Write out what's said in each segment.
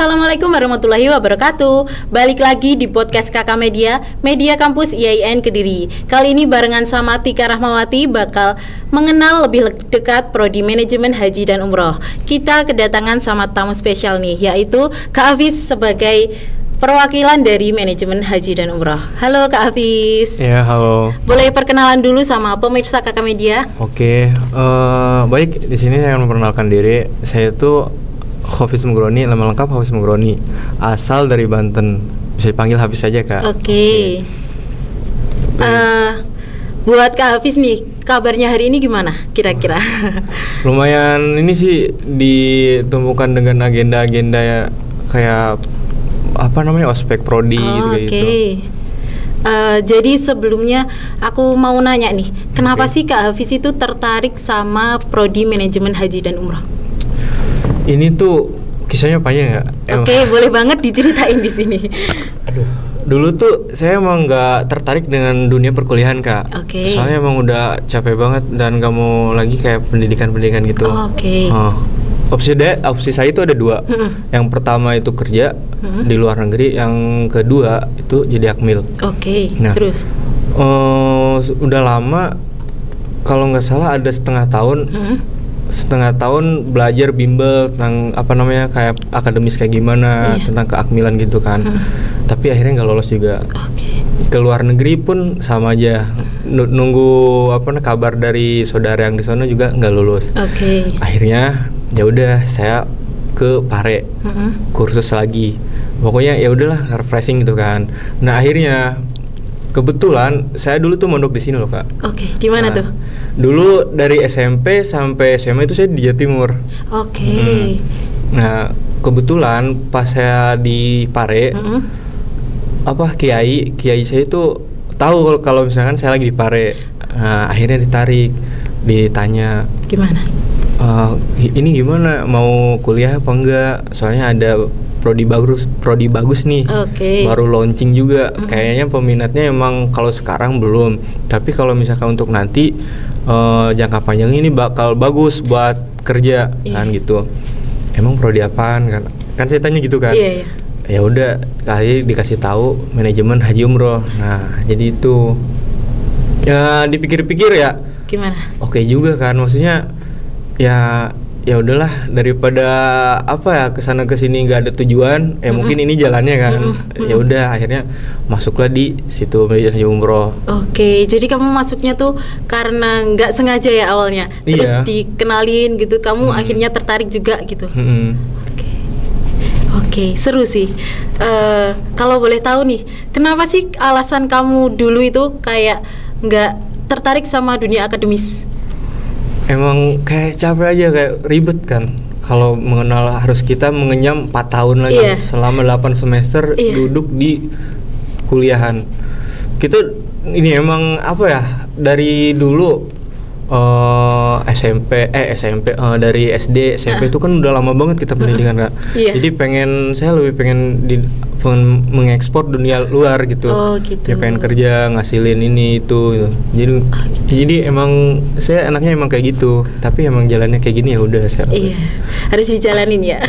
Assalamualaikum warahmatullahi wabarakatuh. Balik lagi di podcast Kakak Media, Media Kampus IAIN Kediri. Kali ini barengan sama Tika Rahmawati bakal mengenal lebih dekat Prodi Manajemen Haji dan Umroh. Kita kedatangan sama tamu spesial nih, yaitu Kak Hafiz sebagai perwakilan dari Manajemen Haji dan Umroh. Halo Kak Hafiz. Ya, halo. Boleh perkenalan dulu sama pemirsa Kakak Media? Oke, baik, di sini saya akan memperkenalkan diri. Saya itu Hafiz Mugroni, nama lengkap Hafiz Mugroni, asal dari Banten. Bisa dipanggil Hafiz saja, Kak. Oke. Buat Kak Hafiz nih, kabarnya hari ini gimana kira-kira? Lumayan ini sih ditumpukan dengan agenda-agenda ya, kayak apa namanya, ospek prodi gitu. Jadi sebelumnya aku mau nanya nih, kenapa sih Kak Hafiz itu tertarik sama Prodi Manajemen Haji dan Umroh? Ini tuh kisahnya panjang ya. Oke, boleh banget diceritain di sini. Aduh, dulu tuh saya emang nggak tertarik dengan dunia perkuliahan, Kak. Oke. Soalnya emang udah capek banget dan nggak mau lagi kayak pendidikan gitu. Oke. Opsi saya itu ada dua. Yang pertama itu kerja di luar negeri, yang kedua itu jadi akmil. Oke. Nah, terus? Udah lama, kalau nggak salah ada setengah tahun belajar bimbel tentang apa namanya, kayak akademis kayak gimana, tentang keakmilan gitu kan. Tapi akhirnya nggak lolos juga. Ke luar negeri pun sama aja, nunggu kabar dari saudara yang di sana juga nggak lulus. Akhirnya ya udah, saya ke Pare, kursus lagi. Pokoknya ya udahlah, refreshing gitu kan. Nah, akhirnya kebetulan saya dulu tuh mondok di sini loh, Kak. Oke, di mana tuh? Dulu dari SMP sampai SMA itu saya di Jawa Timur. Nah, kebetulan pas saya di Pare, kiai saya itu tahu kalau misalkan saya lagi di Pare. Nah, akhirnya ditanya gimana? Ini gimana, mau kuliah apa enggak? Soalnya ada prodi bagus nih, baru launching juga. Kayaknya peminatnya emang kalau sekarang belum, tapi kalau misalkan untuk nanti jangka panjang ini bakal bagus buat kerja kan gitu. Emang prodi apaan kan saya tanya gitu kan. Ya udah, kali dikasih tahu manajemen haji umroh. Nah, jadi itu ya dipikir-pikir ya, gimana? Oke juga kan, maksudnya ya udahlah, daripada kesana kesini nggak ada tujuan, mungkin ini jalannya kan. Ya udah, akhirnya masuklah di situ manajemen haji umroh. Jadi kamu masuknya tuh karena nggak sengaja ya awalnya, terus dikenalin gitu, kamu akhirnya tertarik juga gitu. Seru sih. Kalau boleh tahu nih, kenapa sih alasan kamu dulu itu kayak nggak tertarik sama dunia akademis? Emang kayak capek aja, kayak ribet kan. Kalau mengenal harus kita mengenyam 4 tahun lagi, selama 8 semester duduk di kuliahan. Kita ini emang dari dulu dari SD SMP itu kan udah lama banget kita pendidikan, Kak. Jadi saya lebih pengen mengekspor dunia luar gitu. Ya pengen kerja, ngasilin ini itu. Jadi emang saya anaknya emang kayak gitu. Tapi emang jalannya kayak gini, ya udah saya. Harus dijalanin ya.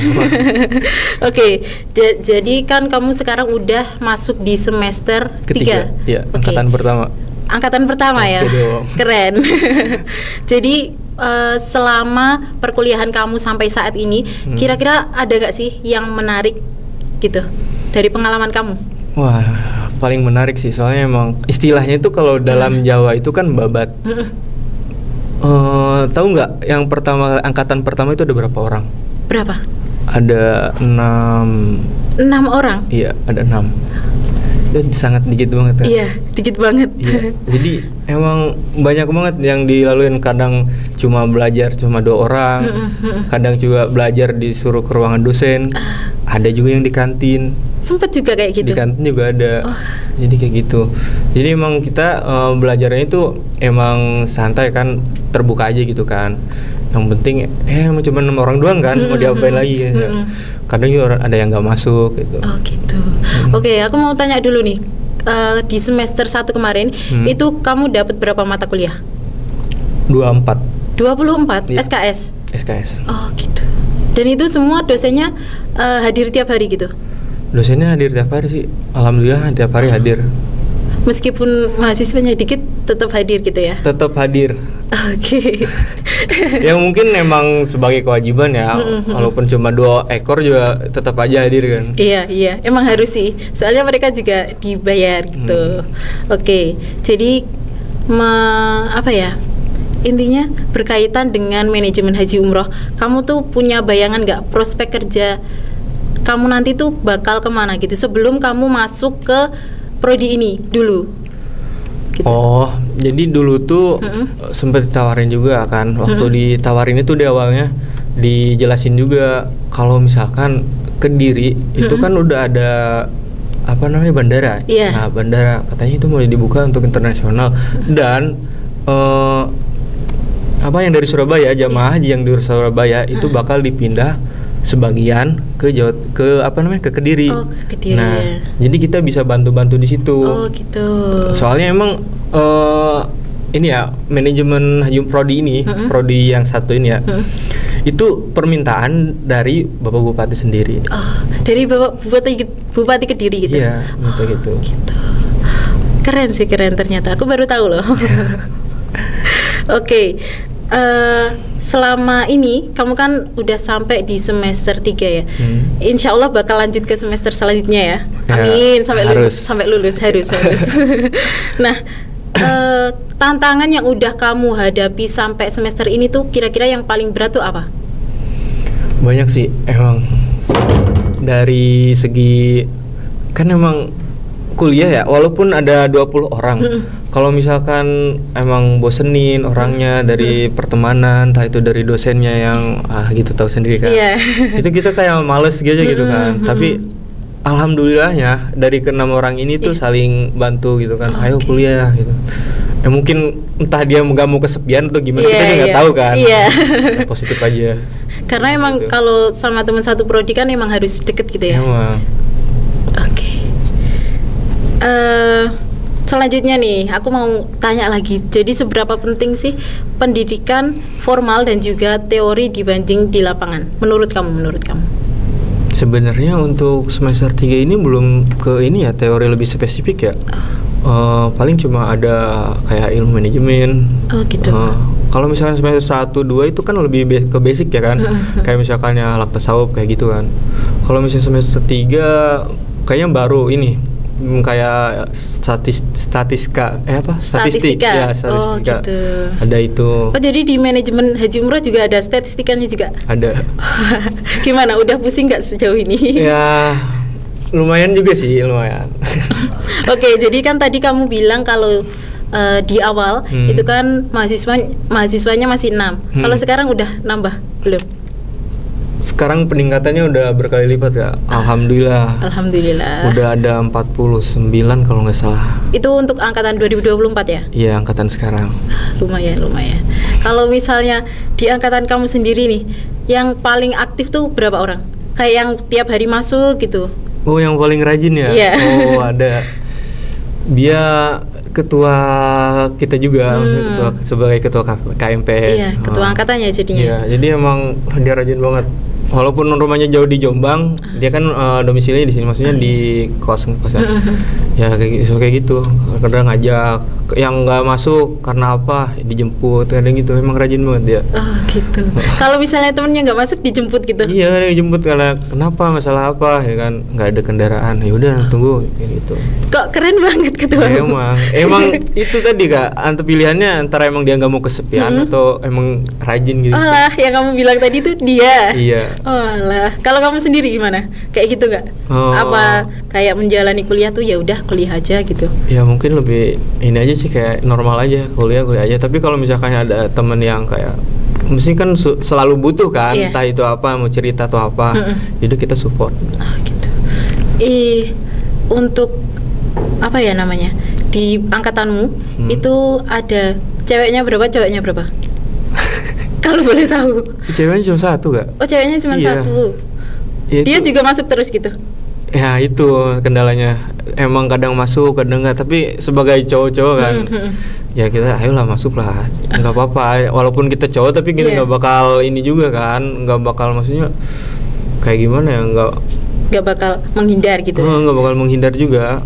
Jadi kan kamu sekarang udah masuk di semester 3. Iya, angkatan pertama ya. Keren. Jadi selama perkuliahan kamu sampai saat ini, kira-kira ada gak sih yang menarik gitu dari pengalaman kamu? Wah, paling menarik sih, soalnya emang istilahnya itu kalau dalam Jawa itu kan babat. Tahu nggak yang angkatan pertama itu ada berapa orang? Berapa? Ada 6 orang? Iya, ada 6. Dan sangat dikit banget kan? Iya, dikit banget. Jadi emang banyak banget yang dilaluin. Kadang cuma belajar 2 orang, kadang juga belajar disuruh ke ruangan dosen. Ada juga yang di kantin. Sempet juga kayak gitu? Di kantin juga ada. Jadi kayak gitu. Jadi emang kita belajarnya itu emang santai kan, terbuka aja gitu kan. Yang penting cuma 6 orang doang kan, mau diapain lagi ya. Kadang juga ada yang nggak masuk gitu. Aku mau tanya dulu nih, di semester 1 kemarin itu kamu dapat berapa mata kuliah? 24. 24 SKS. SKS. Oh gitu. Dan itu semua dosennya hadir tiap hari gitu? Dosennya hadir tiap hari sih, alhamdulillah tiap hari hadir. Meskipun mahasiswanya dikit, tetap hadir gitu ya? Tetap hadir. Oke. Yang mungkin memang sebagai kewajiban ya, walaupun cuma 2 ekor juga tetap aja hadir kan. Iya, emang harus sih. Soalnya mereka juga dibayar gitu. Oke, jadi apa ya? Intinya berkaitan dengan manajemen haji umroh. Kamu tuh punya bayangan nggak prospek kerja kamu nanti tuh bakal kemana gitu sebelum kamu masuk ke prodi ini dulu? Gitu. Oh, jadi dulu tuh sempat ditawarin juga kan. Waktu ditawarin itu di awalnya dijelasin juga kalau misalkan Kediri itu kan udah ada apa namanya bandara. Yeah. Nah, bandara katanya itu mau dibuka untuk internasional dan apa yang dari Surabaya, jamaah haji yang dari Surabaya itu bakal dipindah sebagian ke ke Kediri. Oh, ke Kediri. Nah, jadi kita bisa bantu-bantu di situ. Oh, gitu. Soalnya emang ini ya manajemen haji prodi ini, prodi yang satu ini ya. Itu permintaan dari Bapak Bupati sendiri. Oh, dari Bapak Bupati Kediri gitu. Iya, gitu. Keren sih, keren ternyata. Aku baru tahu loh. Oke. Selama ini kamu kan udah sampai di semester 3 ya. Insya Allah bakal lanjut ke semester selanjutnya ya. Amin, sampai lulus harus. Nah, tantangan yang udah kamu hadapi sampai semester ini tuh kira-kira yang paling berat tuh apa? Banyak sih emang. Dari segi kan emang kuliah ya, walaupun ada 20 orang. Kalau misalkan emang bosenin orangnya dari pertemanan, entah itu dari dosennya yang gitu tahu sendiri kan. Itu kita kayak males gitu kan. Tapi alhamdulillahnya dari ke-6 orang ini tuh saling bantu gitu kan. Ayo kuliah gitu. Mungkin entah dia nggak mau kesepian atau gimana, kita juga nggak tahu kan. Positif aja. Karena emang gitu. Kalau sama teman satu prodi kan emang harus deket gitu ya. Emang. Oke. Selanjutnya nih, aku mau tanya lagi. Jadi seberapa penting sih pendidikan formal dan juga teori dibanding di lapangan? Menurut kamu? Sebenarnya untuk semester 3 ini belum ke ini ya, teori lebih spesifik ya. Paling cuma ada kayak ilmu manajemen. Oh gitu. Kalau misalnya semester 1, 2 itu kan lebih ke basic ya kan. Kayak misalkannya alaq tasawuf kayak gitu kan. Kalau misalnya semester 3 kayaknya baru ini kayak statistika ya. Statistika. Oh gitu. Ada itu. Oh jadi di manajemen haji umroh juga ada statistikanya juga? Ada. Gimana? Udah pusing nggak sejauh ini? Ya lumayan juga sih, lumayan. Oke, jadi kan tadi kamu bilang kalau di awal itu kan mahasiswanya masih 6. Kalau sekarang udah nambah belum? Sekarang peningkatannya udah berkali lipat ya. Alhamdulillah. Udah ada 49 kalau nggak salah. Itu untuk angkatan 2024 ya? Iya, angkatan sekarang. Lumayan. Kalau misalnya di angkatan kamu sendiri nih, yang paling aktif tuh berapa orang? Kayak yang tiap hari masuk gitu? Oh, yang paling rajin ya? Yeah. Oh, ada. Dia ketua kita juga, sebagai ketua KMPS. Iya, ketua angkatannya jadinya. Iya, jadi emang dia rajin banget. Walaupun rumahnya jauh di Jombang, dia kan domisilinya di sini, maksudnya di kosan. Ya kayak gitu. Kadang ngajak yang nggak masuk karena apa dijemput, kadang gitu. Emang rajin banget dia. Oh gitu. Kalau misalnya temennya nggak masuk dijemput gitu? Iya, dijemput karena kenapa, masalah apa ya kan, nggak ada kendaraan. Ya udah tunggu kayak gitu. Kok keren banget ketua. Ya, emang itu tadi Kak, pilihannya antara emang dia nggak mau kesepian atau emang rajin gitu. Oh lah, yang kamu bilang tadi tuh dia. Iya. Oh lah, kalau kamu sendiri gimana? Kayak gitu nggak? Apa kayak menjalani kuliah tuh ya udah kuliah aja gitu? Ya mungkin lebih ini aja sih, kayak normal aja, kuliah aja. Tapi kalau misalkan ada temen yang kayak mesti kan selalu butuh kan, entah itu apa, mau cerita atau apa, jadi kita support. Oh gitu. Untuk apa ya namanya, di angkatanmu itu ada ceweknya berapa, cowoknya berapa? Kalau boleh tahu. Ceweknya cuma 1 Kak. Oh ceweknya cuma 1. Ya, dia juga masuk terus gitu? Ya itu kendalanya, emang kadang masuk kadang enggak, tapi sebagai cowok-cowok kan ya kita ayolah masuk lah, nggak apa-apa walaupun kita cowok, tapi kita nggak bakal ini juga kan, nggak bakal maksudnya kayak gimana ya, nggak bakal menghindar gitu. Nggak bakal menghindar juga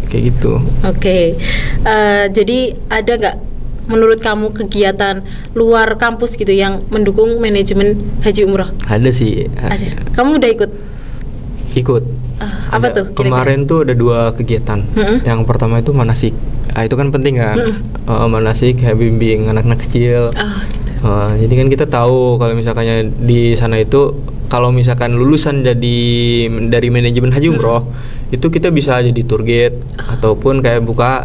kayak gitu. Oke. Jadi ada nggak menurut kamu kegiatan luar kampus gitu yang mendukung manajemen haji umroh? Ada sih. Ada. Kamu udah ikut? Apa tuh kira-kira? Kemarin tuh ada 2 kegiatan. Yang pertama itu manasik. Itu kan penting kan. Manasik kayak bimbing anak-anak kecil. Gitu. Jadi kan kita tahu kalau misalkannya di sana itu kalau misalkan lulusan dari manajemen haji umroh itu kita bisa jadi tour guide ataupun kayak buka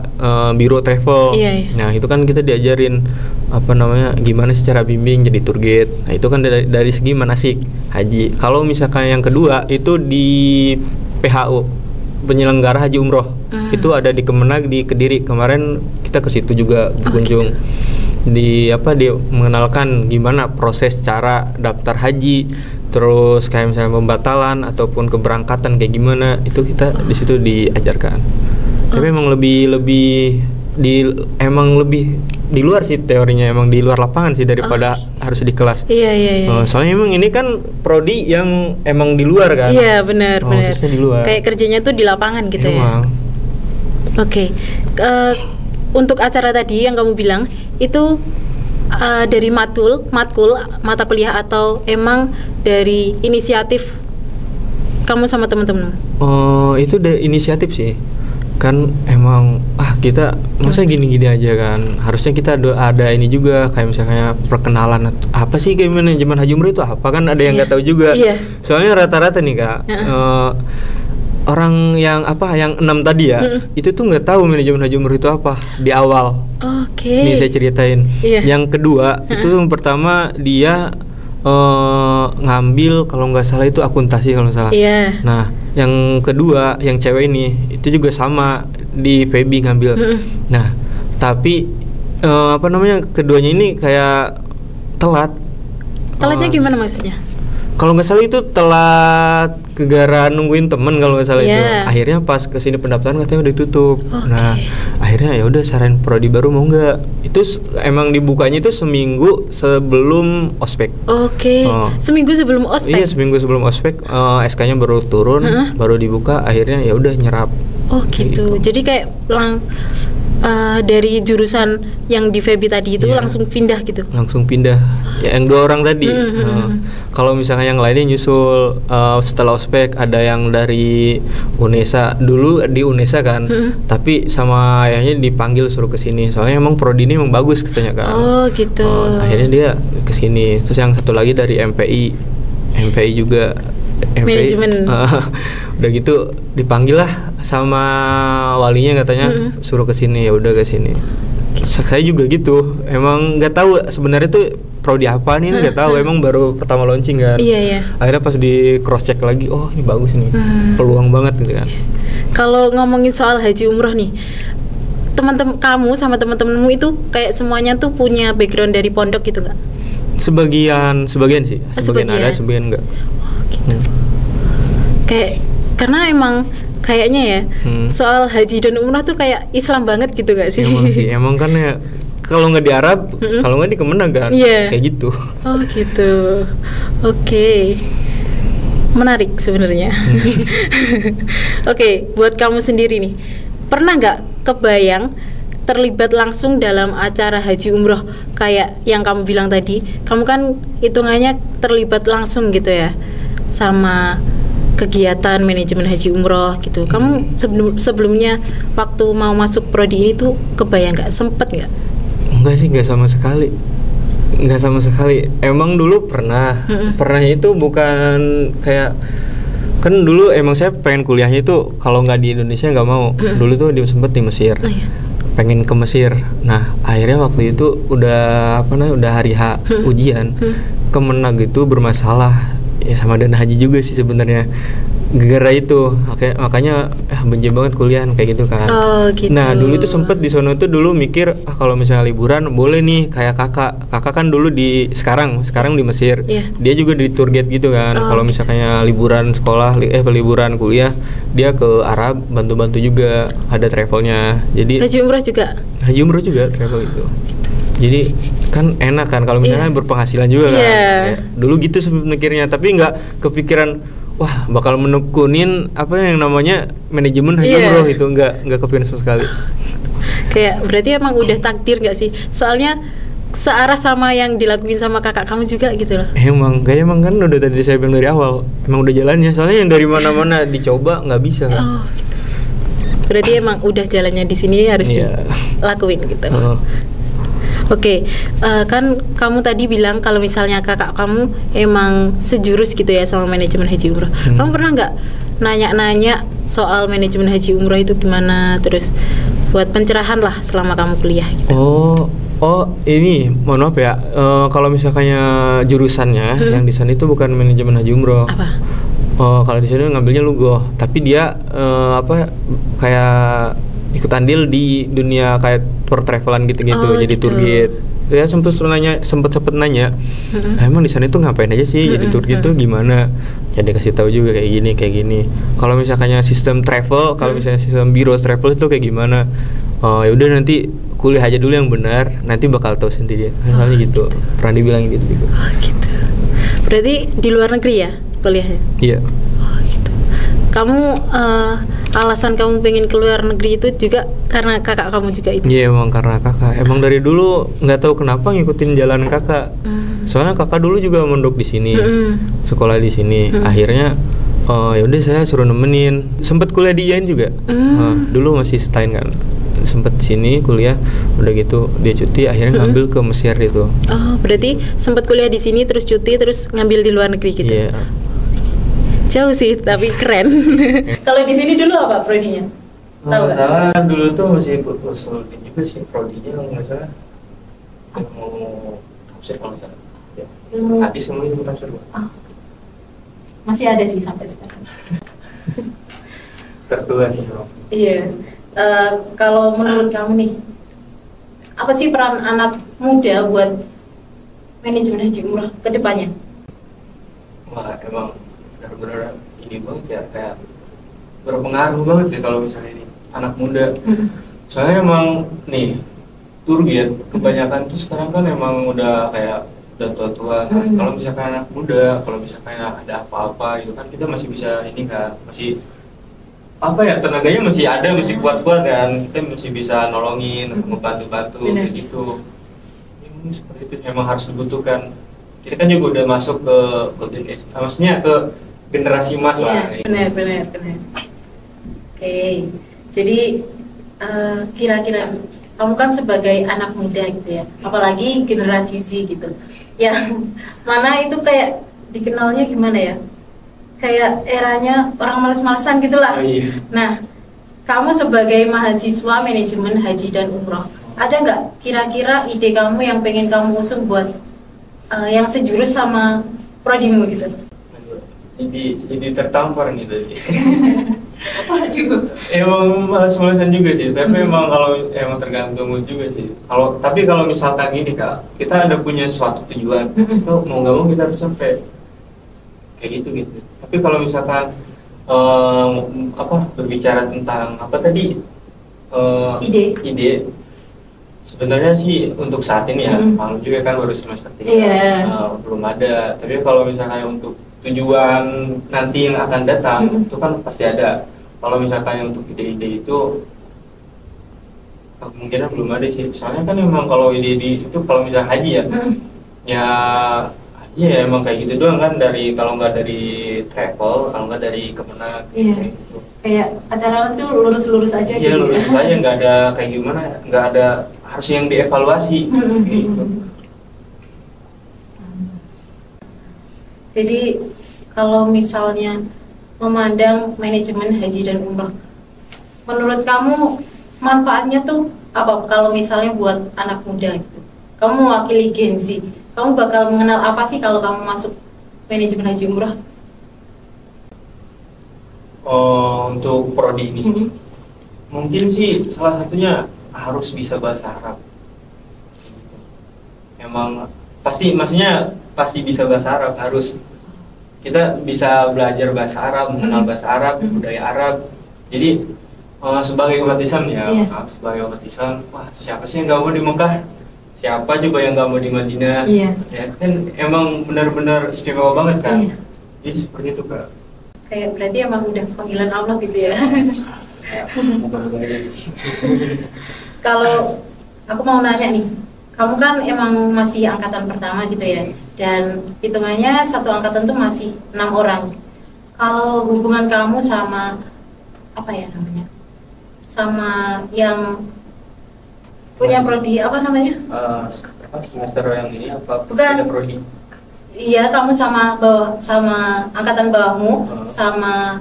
biro travel. Nah itu kan kita diajarin gimana secara bimbing jadi tour guide. Nah itu kan dari segi manasik haji. Kalau misalkan yang kedua itu di PHU, penyelenggara haji umroh, itu ada di Kemenag di Kediri. Kemarin kita ke situ juga berkunjung. Dia mengenalkan gimana proses cara daftar haji, terus kayak misalnya pembatalan ataupun keberangkatan kayak gimana, itu kita di situ diajarkan. Tapi emang lebih di luar sih teorinya, emang di luar lapangan sih daripada harus di kelas. Iya. Soalnya emang ini kan prodi yang emang di luar kan. Iya benar. Di luar. Kayak kerjanya tuh di lapangan gitu emang. Ya. Oke. Untuk acara tadi yang kamu bilang itu dari matkul mata kuliah atau emang dari inisiatif kamu sama teman-teman? Itu dari inisiatif sih. Kan emang kita masa gini-gini aja kan. Harusnya kita ada ini juga kayak misalnya perkenalan apa sih kayak manajemen haji umroh itu apa, kan ada yang nggak tahu juga. Soalnya rata-rata nih Kak, orang yang 6 tadi ya, itu tuh nggak tahu manajemen haji umroh itu apa di awal. Nih saya ceritain. Yang kedua itu yang pertama dia ngambil kalau nggak salah itu akuntansi kalau nggak salah. Nah yang kedua yang cewek ini itu juga sama di FEBI ngambil. Nah tapi keduanya ini kayak telat. Telatnya gimana maksudnya? Kalau nggak salah itu telat gegara nungguin temen kalau nggak salah itu. Akhirnya pas kesini pendaftaran katanya udah ditutup. Nah akhirnya ya udah saranin prodi baru mau nggak. Itu emang dibukanya itu seminggu sebelum ospek. Seminggu sebelum ospek. Iya seminggu sebelum ospek, SK-nya baru turun, baru dibuka. Akhirnya ya udah nyerap. Gitu. Jadi kayak dari jurusan yang di FEBI tadi itu langsung pindah gitu. Langsung pindah. Yang 2 orang tadi. Kalau misalnya yang lainnya nyusul setelah ospek, ada yang dari UNESA. Dulu di UNESA kan. Tapi sama ayahnya dipanggil suruh ke sini. Soalnya emang prodi ini emang bagus katanya kan. Gitu. Akhirnya dia ke sini. Terus yang satu lagi dari MPI. MPI juga manajemen. Udah gitu dipanggil lah sama walinya katanya suruh ke sini, ya udah ke sini. Saya juga gitu, emang nggak tahu sebenarnya tuh prodi apa nih, nggak tahu, emang baru pertama launching kan. Akhirnya pas di cross check lagi, oh ini bagus nih, peluang banget gitu kan. Kalau ngomongin soal haji umroh nih, teman-teman kamu sama teman-temanmu itu kayak semuanya tuh punya background dari pondok gitu nggak? Sebagian sih, sebagian ada, sebagian enggak. Gitu. Kayak karena emang kayaknya ya soal haji dan umrah tuh kayak Islam banget gitu gak sih? Emang sih, emang kan ya kalau nggak di Arab, kalau nggak di Kemenag kan, kayak gitu. Gitu. Oke. Menarik sebenarnya. Oke, buat kamu sendiri nih, pernah nggak kebayang terlibat langsung dalam acara haji umroh kayak yang kamu bilang tadi? Kamu kan hitungannya terlibat langsung gitu ya sama kegiatan manajemen haji umroh gitu. Kamu sebelumnya waktu mau masuk prodi ini tuh kebayang nggak, sempet nggak? Enggak sih, nggak sama sekali. Emang dulu pernahnya itu bukan kayak, kan dulu emang saya pengen kuliahnya itu kalau nggak di Indonesia nggak mau. Dulu tuh sempet di Mesir. Pengen ke Mesir. Nah akhirnya waktu itu udah hari H ujian, Kemenag itu bermasalah ya, sama dana haji juga sih sebenarnya. gara itu makanya benci banget kuliah kayak gitu kan. Gitu. Nah dulu tuh sempet di sono tuh dulu mikir kalau misalnya liburan boleh nih kayak kakak kan dulu sekarang di Mesir. Dia juga di tour guide gitu kan. Kalau misalnya liburan sekolah liburan kuliah dia ke Arab bantu juga, ada travelnya. Jadi haji umroh juga travel itu. Jadi kan enak kan kalau misalnya berpenghasilan juga kan. Dulu gitu mikirnya, tapi nggak kepikiran wah bakal menekunin apa yang namanya manajemen haji umroh itu nggak kepikiran sama sekali. Kayak berarti emang udah takdir nggak sih? Soalnya searah sama yang dilakuin sama kakak kamu juga gitu loh. Emang kan udah tadi saya bilang dari awal, emang udah jalannya. Soalnya yang dari mana-mana dicoba nggak bisa kan. Gitu. Berarti emang udah jalannya di sini harus dilakuin gitu. Oke, kan kamu tadi bilang kalau misalnya kakak kamu emang sejurus gitu ya sama manajemen haji umroh. Kamu pernah nggak nanya-nanya soal manajemen haji umroh itu gimana? Terus buat pencerahan lah selama kamu kuliah gitu. Oh ini mohon maaf ya, kalau misalnya jurusannya yang di sana itu bukan manajemen haji umroh. Apa? Kalau di sana ngambilnya lugoh, tapi dia kayak ikut andil di dunia kayak tour travelan gitu-gitu, jadi tour guide. Saya sempet nanya, emang di sana itu ngapain aja sih jadi tour guide itu gimana? Jadi kasih tahu juga kayak gini. Kalau misalnya sistem travel, kalau misalnya sistem biro travel itu kayak gimana? Ya udah nanti kuliah aja dulu yang benar, nanti bakal tahu sendiri. Misalnya gitu. Pernah dibilang gitu. Gitu. Berarti di luar negeri ya kuliahnya? Iya. Gitu. Kamu alasan kamu pengen keluar negeri itu juga karena kakak kamu juga itu? Iya emang karena kakak. Emang dari dulu nggak tahu kenapa ngikutin jalan kakak. Soalnya kakak dulu juga mondok di sini, sekolah di sini. Akhirnya ya udah saya suruh nemenin. Sempet kuliah di IAIN juga. Dulu masih setahun kan. Sempet sini kuliah, udah gitu dia cuti akhirnya ngambil ke Mesir itu. Berarti sempet kuliah di sini terus cuti terus ngambil di luar negeri gitu. Iya. Jauh sih tapi keren. Kalau di sini dulu apa prodinya? Tahu nggak salah dulu tuh masih usul juga sih prodinya kalau nggak salah. Mau tafsir kalau nggak salah. Hadis semua itu tafsir. Masih ada sih sampai sekarang. Tertua sih bro. Iya. Kalau menurut kamu nih, apa sih peran anak muda buat manajemen haji umrah ke depannya? Wah emang benar-benar ini banget ya, kayak berpengaruh banget sih kalau misalnya ini anak muda. Soalnya emang nih tour guide kebanyakan tuh sekarang kan emang udah tua-tua kan. Kalau misalkan anak muda, kalau misalkan ada apa-apa gitu kan kita masih bisa ini kan, masih tenaganya masih ada, masih kuat-kuat kan, kita masih bisa nolongin, membantu-bantu gitu. Ini seperti itu memang harus dibutuhkan. Kita kan juga udah masuk ke golden age, maksudnya ke generasi emas lah. Benar. Oke, jadi kira-kira kamu kan sebagai anak muda gitu ya, apalagi generasi Z gitu, yang mana itu kayak dikenalnya gimana ya, kayak eranya orang malas-malasan gitulah. Nah, kamu sebagai mahasiswa manajemen haji dan umroh, ada nggak kira-kira ide kamu yang pengen kamu usung buat yang sejurus sama prodimu gitu? Jadi tertampar nih tadi. Emang malas-malasan juga sih, tapi emang kalau emang tergantung juga sih. Tapi kalau misalkan gini Kak, kita ada punya suatu tujuan, itu mau nggak mau kita harus sampai kayak gitu. Tapi kalau misalkan berbicara tentang apa tadi ide, sebenarnya sih untuk saat ini ya, malu juga kan baru semester 3, belum ada. Tapi kalau misalkan untuk tujuan nanti yang akan datang itu kan pasti ada. Kalau misalkan untuk ide-ide itu kemungkinan belum ada sih. Soalnya kan memang kalau ide-ide itu kalau misalnya haji ya emang kayak gitu doang kan, kalau nggak dari travel, kalau nggak dari Kemenag. Gitu. Kayak acara itu lurus-lurus aja gitu. Iya lurus aja, nggak ada kayak gimana, nggak ada harus yang dievaluasi. Gitu. Jadi kalau misalnya memandang manajemen haji dan umrah, menurut kamu manfaatnya tuh apa kalau misalnya buat anak muda gitu? Kamu mewakili Gen Z, kamu bakal mengenal apa sih kalau kamu masuk manajemen haji umrah? Untuk prodi ini, mungkin sih salah satunya harus bisa bahasa Arab. Emang pasti, maksudnya pasti bisa bahasa Arab, harus kita bisa belajar bahasa Arab, mengenal bahasa Arab, budaya Arab. Jadi sebagai umat Islam ya, sebagai umat Islam, wah siapa sih yang nggak mau di Mekah? Siapa coba yang nggak mau di Madinah? Ya kan emang benar-benar istimewa banget kan? Jadi seperti itu Kak. Kayak berarti emang udah panggilan Allah gitu ya. Kalau aku mau nanya nih, kamu kan emang masih angkatan pertama gitu ya, dan hitungannya satu angkatan tuh masih 6 orang. Kalau hubungan kamu sama apa ya namanya, sama yang punya prodi apa namanya? Semester yang ini apa? Bukan. Prodi. Iya, kamu sama angkatan bawahmu, sama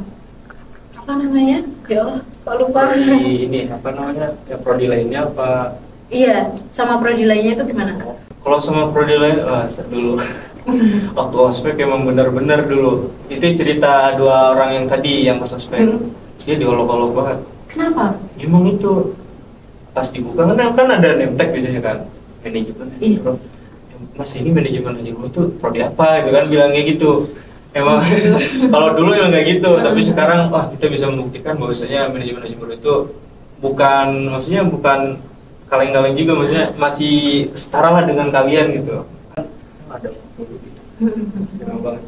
apa namanya? Ya Allah, kok lupa. Ini apa namanya? Ya prodi lainnya apa? Iya, sama prodi lainnya itu gimana? Kalau sama prodi lain, dulu waktu ospek emang benar-benar dulu. Itu cerita dua orang yang tadi yang pas ospek, dia diolok-olok banget. Kenapa? Emang itu pas dibuka kan ada name tag biasanya kan, manajemen. Mas ini manajemen itu prodi apa gitu kan, bilangnya gitu. Emang kalau dulu emang kayak gitu, tapi sekarang kita bisa membuktikan bahwasanya manajemen itu bukan, maksudnya bukan kaleng-kaleng juga, maksudnya masih setara lah dengan kalian gitu. Ada emang banget.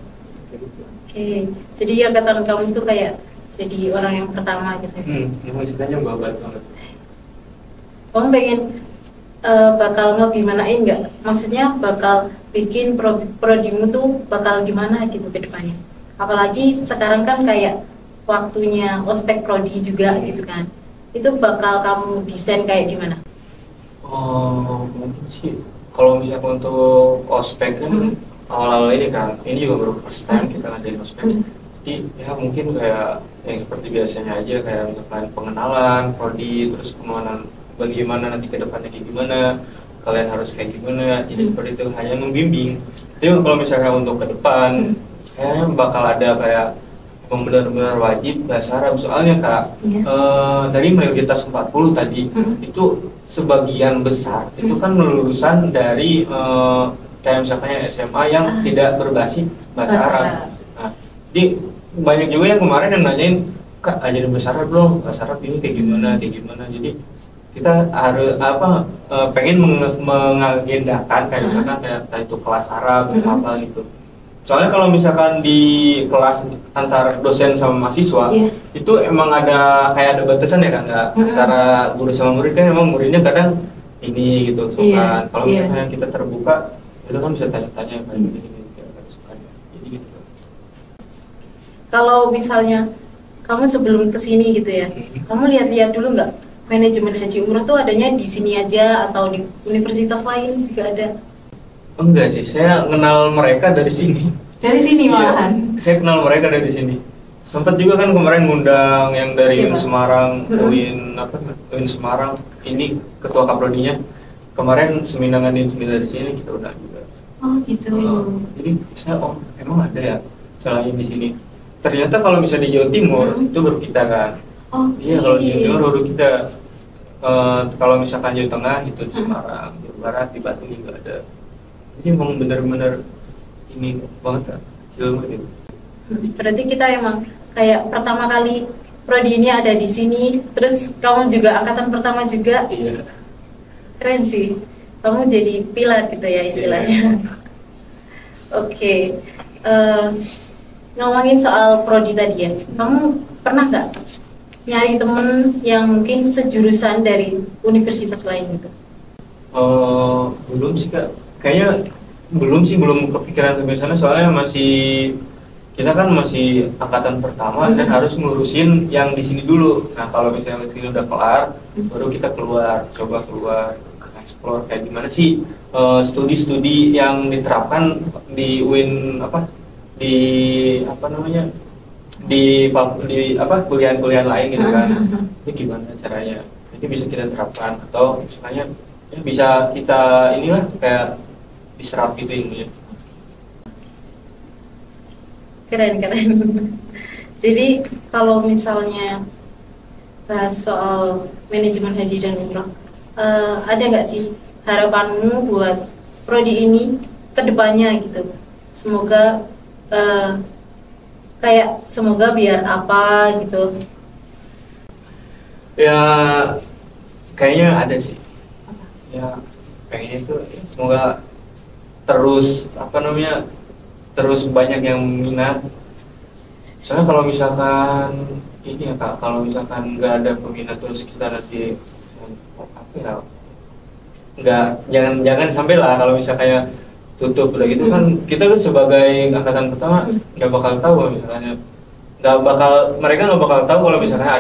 Oke, jadi angkatan kamu itu kayak jadi orang yang pertama gitu. Emang istilahnya babat banget. Kamu pengen bakal ngegimanain nggak? Maksudnya bakal bikin prodimu tuh bakal gimana gitu ke depannya? Apalagi sekarang kan kayak waktunya ospek prodi juga gitu kan. Itu bakal kamu desain kayak gimana? Mungkin sih kalau misalnya untuk ospek kan awal-awal ini kan, ini juga baru first time kita ngadain ospek. Jadi ya mungkin kayak yang seperti biasanya aja, kayak misalkan pengenalan prodi, terus pengenalan bagaimana nanti ke depannya kayak gimana, kalian harus kayak gimana. Jadi seperti itu, hanya membimbing. Jadi kalau misalnya untuk ke depan, kayaknya bakal ada kayak benar-benar wajib bahasa Arab. Soalnya Kak, dari mayoritas 40 tadi, itu sebagian besar itu kan lulusan dari kayak misalnya SMA yang tidak berbasis bahasa Arab. Nah, jadi banyak juga yang kemarin yang nanyain, Kak ajarin bahasa Arab dong, bahasa Arab ini kayak gimana. Jadi kita harus pengen mengagendakan kayak misalkan kayak itu kelas Arab atau apa gitu. Soalnya kalau misalkan di kelas antara dosen sama mahasiswa, itu emang ada kayak ada batasan ya kan, antara guru sama murid kan, emang muridnya kadang ini gitu kan. Kalau misalnya kita terbuka, itu kan bisa tanya-tanya kayak gini jadi gitu. Kalau misalnya kamu sebelum kesini gitu ya, kamu lihat-lihat dulu nggak manajemen haji umroh tuh adanya di sini aja atau di universitas lain juga ada? Enggak sih, saya kenal mereka dari sini. Dari sini malahan? Saya kenal mereka dari sini. Sempat juga kan kemarin ngundang yang dari UIN Semarang, UIN Semarang, ini ketua kaprodinya. Kemarin seminar dari sini kita udah juga. Oh gitu. Jadi saya emang ada ya selain di sini. Ternyata kalau misalnya di Jawa Timur itu baru kita kan. Iya, kalau di Jawa Timur baru kita. Kalau misalkan Jawa Tengah itu di Semarang, Jawa Barat di Bandung juga ada. Jadi emang benar-benar ini banget kan, ilmu itu. Berarti kita emang kayak pertama kali prodi ini ada di sini, terus kamu juga angkatan pertama juga. Iya. Keren sih, kamu jadi pilar gitu ya istilahnya. Oke. Ngomongin soal prodi tadi ya, kamu pernah nggak nyari temen yang mungkin sejurusan dari universitas lain gitu? Belum sih Kak, kayaknya belum kepikiran sampai sana, soalnya kita kan masih angkatan pertama dan harus ngurusin yang di sini dulu. Nah kalau misalnya di sini udah kelar, baru kita coba keluar, explore kayak gimana sih studi-studi yang diterapkan di UIN di kuliah-kuliah lain gitu kan. Ini gimana caranya? Itu bisa kita terapkan, atau misalnya bisa kita kayak diserap gitu ilmunya. Keren. Jadi kalau misalnya bahas soal manajemen haji dan umroh, ada nggak sih harapanmu buat prodi ini ke depannya gitu? Semoga semoga biar apa gitu. Ya kayaknya ada sih. Ya pengennya itu semoga terus terus banyak yang minat. Soalnya kalau misalkan ini ya Kak, kalau misalkan nggak ada peminat terus kita nanti jangan sampai lah kalau misalnya tutup udah gitu kan, kita kan sebagai angkatan pertama nggak bakal tahu misalnya, mereka nggak bakal tahu kalau misalnya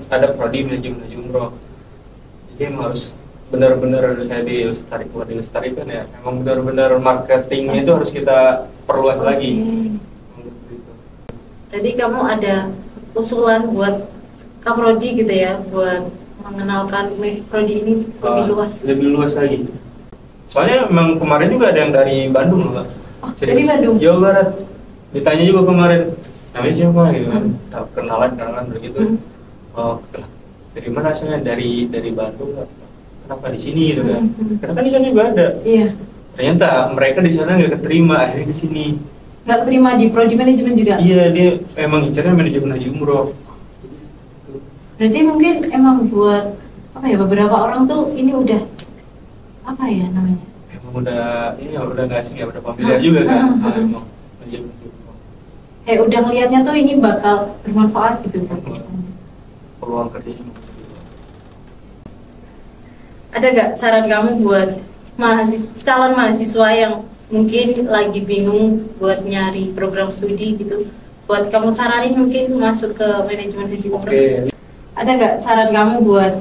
ada prodi manajemen haji umroh. Jadi emang harus benar-benar kayak dilestarikan ya, emang benar-benar marketingnya itu harus kita perluas lagi. Jadi kamu ada usulan buat Kaprodi gitu ya, buat mengenalkan prodi ini lebih luas? Lebih luas lagi. Soalnya emang kemarin juga ada yang dari Bandung loh Kak. Oh, dari Bandung? Jawa Barat. Ditanya juga kemarin, namanya siapa gitu kan? Kenalan begitu. Oh, dari mana asalnya? Dari Bandung Kak. Kenapa di sini gitu kan? Karena kan di sana juga ada. Iya. Ternyata mereka di sana nggak keterima, akhirnya di sini. Nggak keterima di prodi manajemen juga? Iya, dia emang istilahnya manajemen haji umroh. Berarti mungkin emang buat beberapa orang tuh ini udah namanya? Emang udah nggak sih, udah familiar juga kan? Emang manajemen haji umroh. Udah ngelihatnya tuh ini bakal bermanfaat gitu kan? Peluang kerja semua. Ada nggak saran kamu buat calon mahasiswa yang mungkin lagi bingung buat nyari program studi gitu, buat kamu saranin mungkin masuk ke manajemen haji umroh? Ada nggak saran kamu buat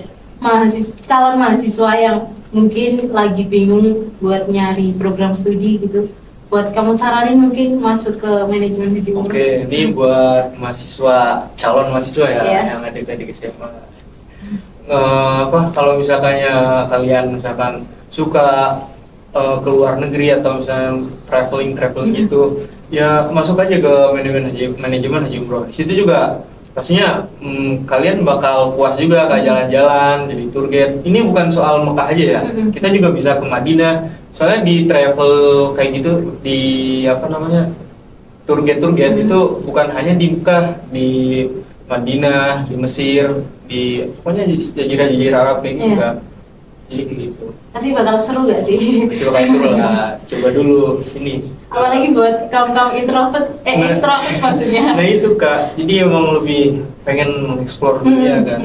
calon mahasiswa yang mungkin lagi bingung buat nyari program studi gitu, buat kamu saranin mungkin masuk ke manajemen haji umroh? Ini buat calon mahasiswa ya, yang adik-adik SMA. Kalau misalkannya kalian misalkan suka keluar negeri atau misalnya traveling gitu, ya masuk aja ke manajemen haji umroh. Di situ juga pastinya kalian bakal puas juga kayak jalan-jalan jadi tour guide. Ini bukan soal Mekah aja ya, kita juga bisa ke Madinah. Soalnya di travel kayak gitu, di tour guide itu bukan hanya di Mekah, di Madinah, di Mesir, di pokoknya di jazirah Arab kayak gitu kan. Jadi gitu. Pasti bakal seru gak sih? Pasti bakal seru lah. Coba dulu sini. Apalagi buat kaum introvert, extrovert maksudnya. Nah itu Kak. Jadi emang lebih pengen mengeksplor dunia kan.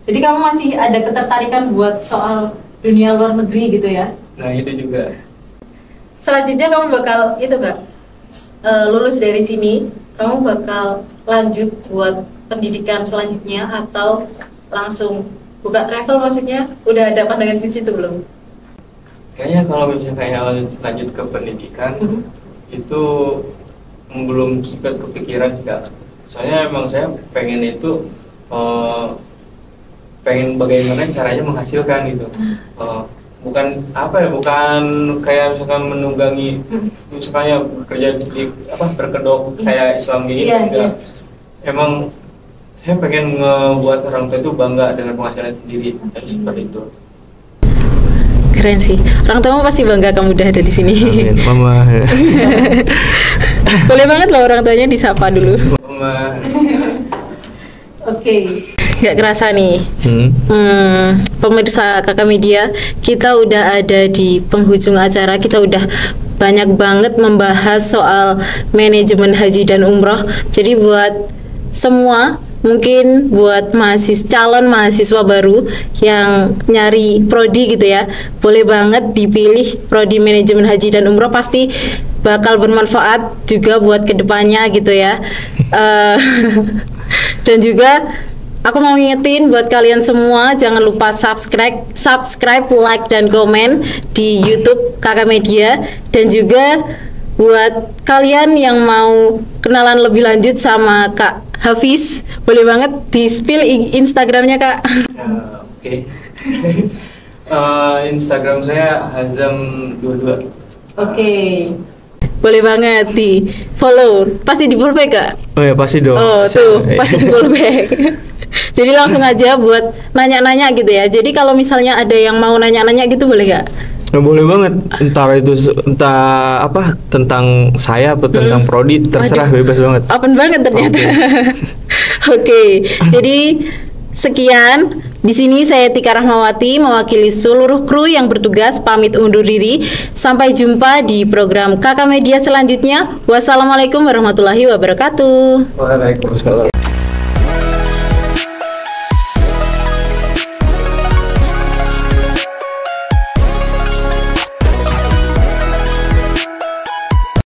Jadi kamu masih ada ketertarikan buat soal dunia luar negeri gitu ya? Nah itu juga. Selanjutnya kamu bakal lulus dari sini, kamu bakal lanjut buat pendidikan selanjutnya atau langsung buka travel, maksudnya udah ada pandangan ke situ belum? Kayaknya kalau misalnya lanjut ke pendidikan itu belum sempat kepikiran juga. Soalnya emang saya pengen pengen bagaimana caranya menghasilkan gitu. Bukan kayak misalkan menunggangi misalnya kerja di berkedok kayak Islam gini, enggak. Emang saya pengen ngebuat orang tua itu bangga dengan penghasilan sendiri, dan seperti itu. Keren sih, orang tua pasti bangga kamu udah ada di sini. Amin, Mama. Boleh banget loh orang tuanya disapa dulu. Mama. Oke. Gak kerasa nih, pemirsa Kakak Media, kita udah ada di penghujung acara. Kita udah banyak banget membahas soal manajemen haji dan umroh. Jadi buat semua, mungkin buat calon mahasiswa baru yang nyari prodi gitu ya, boleh banget dipilih prodi manajemen haji dan umroh, pasti bakal bermanfaat juga buat kedepannya gitu ya. Dan juga aku mau ngingetin buat kalian semua, jangan lupa subscribe, like dan komen di YouTube Kakak Media. Dan juga buat kalian yang mau kenalan lebih lanjut sama Kak Hafiz, boleh banget di-spill Instagramnya Kak. Oke. Instagram saya Hazam22. Oke. Boleh banget di follow. Pasti di follow back gak? Oh ya pasti dong. Oh tuh, pasti di follow back. Jadi langsung aja buat nanya-nanya gitu ya. Jadi kalau misalnya ada yang mau nanya-nanya gitu boleh gak? Nah, boleh banget. Entah apa tentang saya atau tentang prodi, terserah. Waduh, bebas banget. Open banget ternyata. Oke. Jadi sekian. Di sini saya Tika Rahmawati mewakili seluruh kru yang bertugas pamit undur diri. Sampai jumpa di program Kakak Media selanjutnya. Wassalamualaikum warahmatullahi wabarakatuh. Waalaikumsalam.